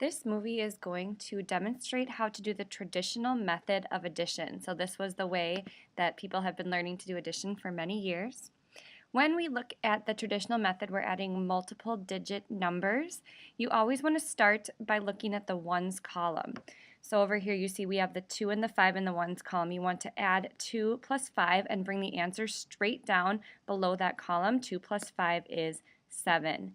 This movie is going to demonstrate how to do the traditional method of addition. So this was the way that people have been learning to do addition for many years. When we look at the traditional method, we're adding multiple digit numbers. You always want to start by looking at the ones column. So over here you see we have the 2 and the 5 in the ones column. You want to add 2 plus 5 and bring the answer straight down below that column. 2 plus 5 is 7.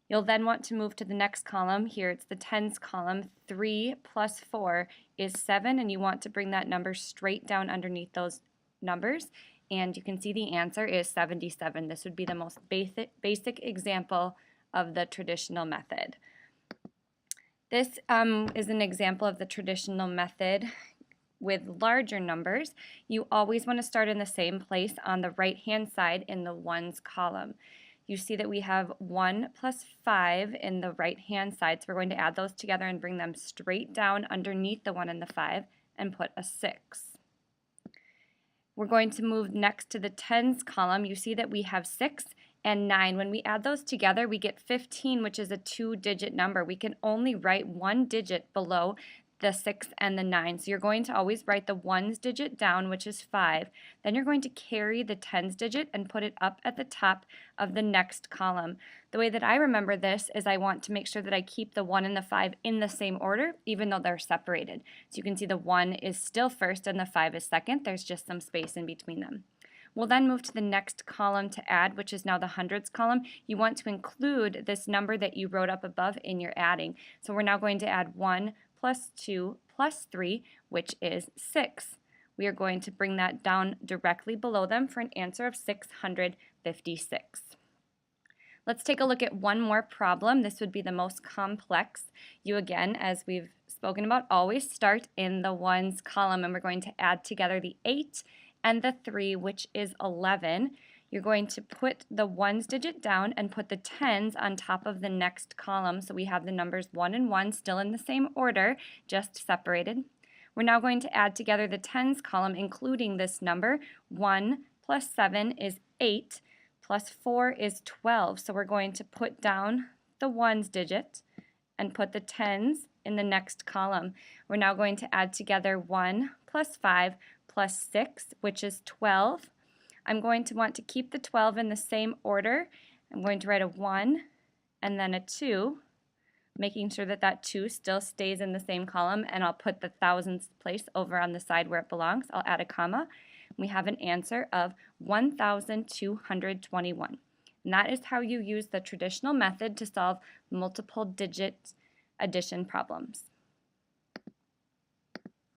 You'll then want to move to the next column. Here it's the tens column. 3 plus 4 is 7, and you want to bring that number straight down underneath those numbers. And you can see the answer is 77. This would be the most basic example of the traditional method. This is an example of the traditional method with larger numbers. You always want to start in the same place on the right-hand side in the ones column. You see that we have 1 plus 5 in the right-hand side, so we're going to add those together and bring them straight down underneath the 1 and the 5 and put a 6. We're going to move next to the tens column. You see that we have 6 and 9. When we add those together, we get 15, which is a 2-digit number. We can only write one digit below the 6 and the 9. So you're going to always write the ones digit down, which is 5. Then you're going to carry the tens digit and put it up at the top of the next column. The way that I remember this is I want to make sure that I keep the 1 and the 5 in the same order, even though they're separated. So you can see the 1 is still first and the 5 is second. There's just some space in between them. We'll then move to the next column to add, which is now the hundreds column. You want to include this number that you wrote up above in your adding. So we're now going to add 1 plus 2 plus 3, which is 6. We are going to bring that down directly below them for an answer of 656. Let's take a look at one more problem. This would be the most complex. You again, as we've spoken about, always start in the ones column, and we're going to add together the 8 and the 3, which is 11. You're going to put the ones digit down and put the tens on top of the next column. So we have the numbers 1 and 1 still in the same order, just separated. We're now going to add together the tens column, including this number. 1 plus 7 is 8, plus 4 is 12. So we're going to put down the ones digit and put the tens in the next column. We're now going to add together 1 plus 5 plus 6, which is 12. I'm going to want to keep the 12 in the same order. I'm going to write a 1 and then a 2, making sure that that 2 still stays in the same column, and I'll put the thousands place over on the side where it belongs. I'll add a comma. We have an answer of 1,221. And that is how you use the traditional method to solve multiple digit addition problems.